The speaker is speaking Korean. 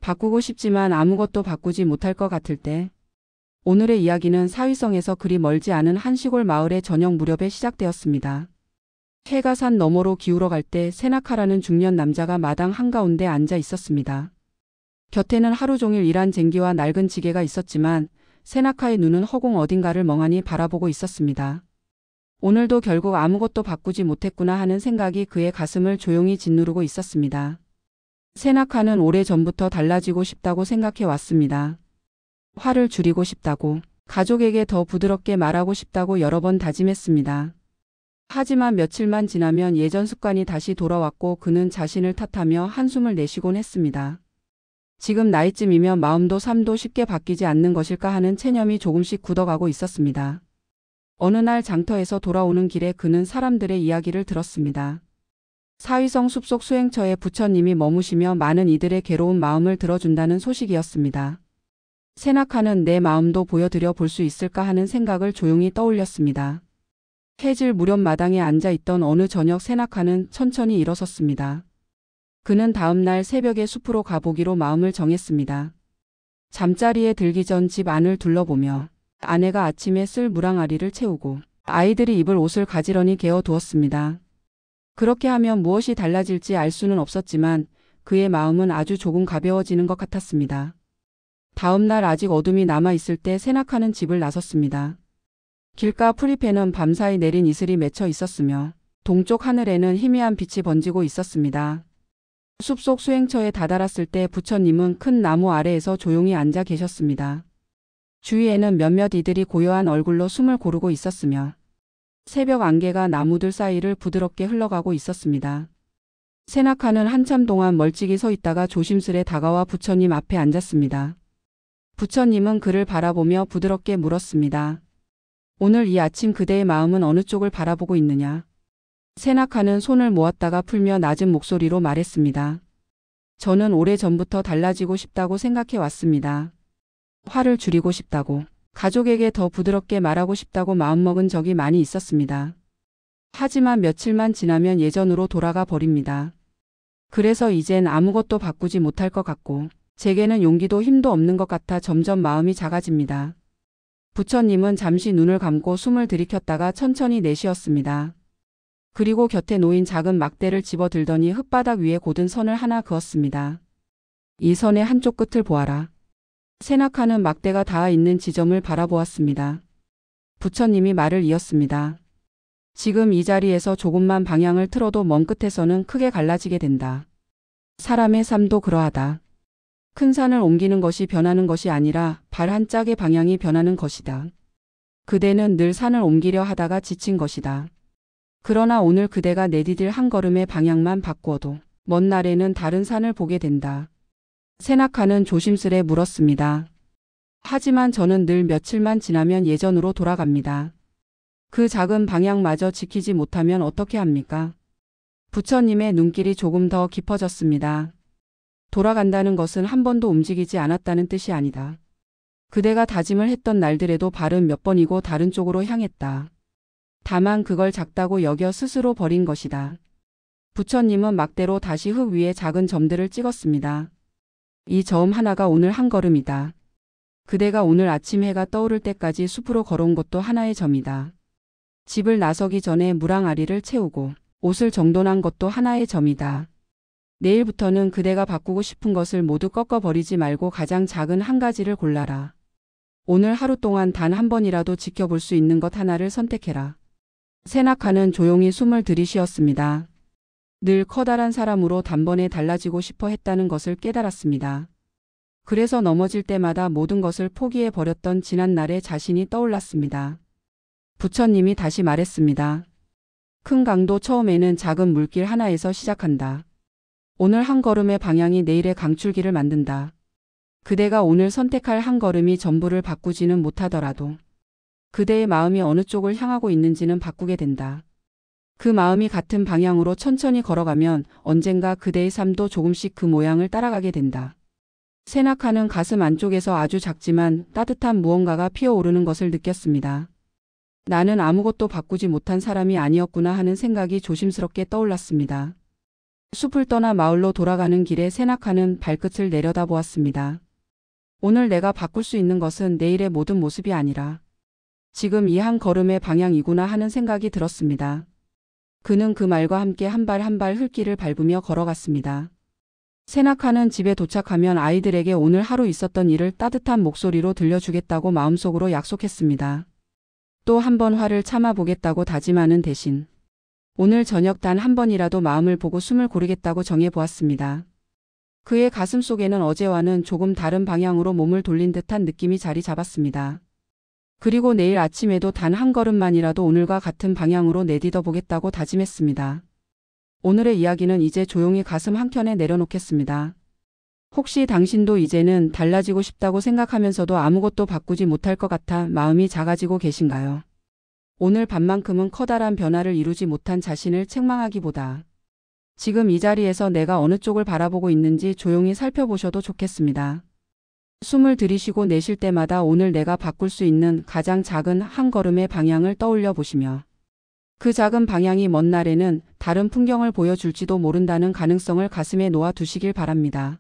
바꾸고 싶지만 아무것도 바꾸지 못할 것 같을 때. 오늘의 이야기는 사위성에서 그리 멀지 않은 한 시골 마을의 저녁 무렵에 시작되었습니다. 해가 산 너머로 기울어 갈 때 세나카라는 중년 남자가 마당 한가운데 앉아 있었습니다. 곁에는 하루 종일 일한 쟁기와 낡은 지게가 있었지만 세나카의 눈은 허공 어딘가를 멍하니 바라보고 있었습니다. 오늘도 결국 아무것도 바꾸지 못했구나 하는 생각이 그의 가슴을 조용히 짓누르고 있었습니다. 세나카는 오래전부터 달라지고 싶다고 생각해 왔습니다. 화를 줄이고 싶다고, 가족에게 더 부드럽게 말하고 싶다고 여러 번 다짐했습니다. 하지만 며칠만 지나면 예전 습관이 다시 돌아왔고 그는 자신을 탓하며 한숨을 내쉬곤 했습니다. 지금 나이쯤이면 마음도 삶도 쉽게 바뀌지 않는 것일까 하는 체념이 조금씩 굳어가고 있었습니다. 어느 날 장터에서 돌아오는 길에 그는 사람들의 이야기를 들었습니다. 사위성 숲속 수행처에 부처님이 머무시며 많은 이들의 괴로운 마음을 들어준다는 소식이었습니다. 세나카는 내 마음도 보여드려 볼 수 있을까 하는 생각을 조용히 떠올렸습니다. 해질 무렵 마당에 앉아있던 어느 저녁 세나카는 천천히 일어섰습니다. 그는 다음 날 새벽에 숲으로 가보기로 마음을 정했습니다. 잠자리에 들기 전 집 안을 둘러보며 아내가 아침에 쓸 무랑아리를 채우고 아이들이 입을 옷을 가지런히 개어 두었습니다. 그렇게 하면 무엇이 달라질지 알 수는 없었지만 그의 마음은 아주 조금 가벼워지는 것 같았습니다. 다음 날 아직 어둠이 남아있을 때 세나카는 집을 나섰습니다. 길가 풀잎에는 밤사이 내린 이슬이 맺혀 있었으며 동쪽 하늘에는 희미한 빛이 번지고 있었습니다. 숲속 수행처에 다다랐을 때 부처님은 큰 나무 아래에서 조용히 앉아 계셨습니다. 주위에는 몇몇 이들이 고요한 얼굴로 숨을 고르고 있었으며 새벽 안개가 나무들 사이를 부드럽게 흘러가고 있었습니다. 세나카는 한참 동안 멀찍이 서 있다가 조심스레 다가와 부처님 앞에 앉았습니다. 부처님은 그를 바라보며 부드럽게 물었습니다. 오늘 이 아침 그대의 마음은 어느 쪽을 바라보고 있느냐? 세나카는 손을 모았다가 풀며 낮은 목소리로 말했습니다. 저는 오래전부터 달라지고 싶다고 생각해 왔습니다. 화를 줄이고 싶다고, 가족에게 더 부드럽게 말하고 싶다고 마음먹은 적이 많이 있었습니다. 하지만 며칠만 지나면 예전으로 돌아가 버립니다. 그래서 이젠 아무것도 바꾸지 못할 것 같고 제게는 용기도 힘도 없는 것 같아 점점 마음이 작아집니다. 부처님은 잠시 눈을 감고 숨을 들이켰다가 천천히 내쉬었습니다. 그리고 곁에 놓인 작은 막대를 집어들더니 흙바닥 위에 곧은 선을 하나 그었습니다. 이 선의 한쪽 끝을 보아라. 세나카는 막대가 닿아 있는 지점을 바라보았습니다. 부처님이 말을 이었습니다. 지금 이 자리에서 조금만 방향을 틀어도 먼 끝에서는 크게 갈라지게 된다. 사람의 삶도 그러하다. 큰 산을 옮기는 것이 변하는 것이 아니라 발 한 짝의 방향이 변하는 것이다. 그대는 늘 산을 옮기려 하다가 지친 것이다. 그러나 오늘 그대가 내디딜 한 걸음의 방향만 바꾸어도 먼 날에는 다른 산을 보게 된다. 세나카는 조심스레 물었습니다. 하지만 저는 늘 며칠만 지나면 예전으로 돌아갑니다. 그 작은 방향마저 지키지 못하면 어떻게 합니까? 부처님의 눈길이 조금 더 깊어졌습니다. 돌아간다는 것은 한 번도 움직이지 않았다는 뜻이 아니다. 그대가 다짐을 했던 날들에도 발은 몇 번이고 다른 쪽으로 향했다. 다만 그걸 작다고 여겨 스스로 버린 것이다. 부처님은 막대로 다시 흙 위에 작은 점들을 찍었습니다. 이 점 하나가 오늘 한 걸음이다. 그대가 오늘 아침 해가 떠오를 때까지 숲으로 걸어온 것도 하나의 점이다. 집을 나서기 전에 무랑아리를 채우고 옷을 정돈한 것도 하나의 점이다. 내일부터는 그대가 바꾸고 싶은 것을 모두 꺾어버리지 말고 가장 작은 한 가지를 골라라. 오늘 하루 동안 단 한 번이라도 지켜볼 수 있는 것 하나를 선택해라. 세나카는 조용히 숨을 들이쉬었습니다. 늘 커다란 사람으로 단번에 달라지고 싶어 했다는 것을 깨달았습니다. 그래서 넘어질 때마다 모든 것을 포기해 버렸던 지난날의 자신이 떠올랐습니다. 부처님이 다시 말했습니다. 큰 강도 처음에는 작은 물길 하나에서 시작한다. 오늘 한 걸음의 방향이 내일의 강출기를 만든다. 그대가 오늘 선택할 한 걸음이 전부를 바꾸지는 못하더라도 그대의 마음이 어느 쪽을 향하고 있는지는 바꾸게 된다. 그 마음이 같은 방향으로 천천히 걸어가면 언젠가 그대의 삶도 조금씩 그 모양을 따라가게 된다. 세나카는 가슴 안쪽에서 아주 작지만 따뜻한 무언가가 피어오르는 것을 느꼈습니다. 나는 아무것도 바꾸지 못한 사람이 아니었구나 하는 생각이 조심스럽게 떠올랐습니다. 숲을 떠나 마을로 돌아가는 길에 세나카는 발끝을 내려다보았습니다. 오늘 내가 바꿀 수 있는 것은 내일의 모든 모습이 아니라 지금 이 한 걸음의 방향이구나 하는 생각이 들었습니다. 그는 그 말과 함께 한 발 한 발 흙길을 밟으며 걸어갔습니다. 세나카는 집에 도착하면 아이들에게 오늘 하루 있었던 일을 따뜻한 목소리로 들려주겠다고 마음속으로 약속했습니다. 또 한 번 화를 참아보겠다고 다짐하는 대신 오늘 저녁 단 한 번이라도 마음을 보고 숨을 고르겠다고 정해보았습니다. 그의 가슴 속에는 어제와는 조금 다른 방향으로 몸을 돌린 듯한 느낌이 자리 잡았습니다. 그리고 내일 아침에도 단 한 걸음만이라도 오늘과 같은 방향으로 내딛어 보겠다고 다짐했습니다. 오늘의 이야기는 이제 조용히 가슴 한켠에 내려놓겠습니다. 혹시 당신도 이제는 달라지고 싶다고 생각하면서도 아무것도 바꾸지 못할 것 같아 마음이 작아지고 계신가요? 오늘 밤만큼은 커다란 변화를 이루지 못한 자신을 책망하기보다 지금 이 자리에서 내가 어느 쪽을 바라보고 있는지 조용히 살펴보셔도 좋겠습니다. 숨을 들이쉬고 내쉴 때마다 오늘 내가 바꿀 수 있는 가장 작은 한 걸음의 방향을 떠올려 보시며 그 작은 방향이 먼 날에는 다른 풍경을 보여줄지도 모른다는 가능성을 가슴에 놓아 두시길 바랍니다.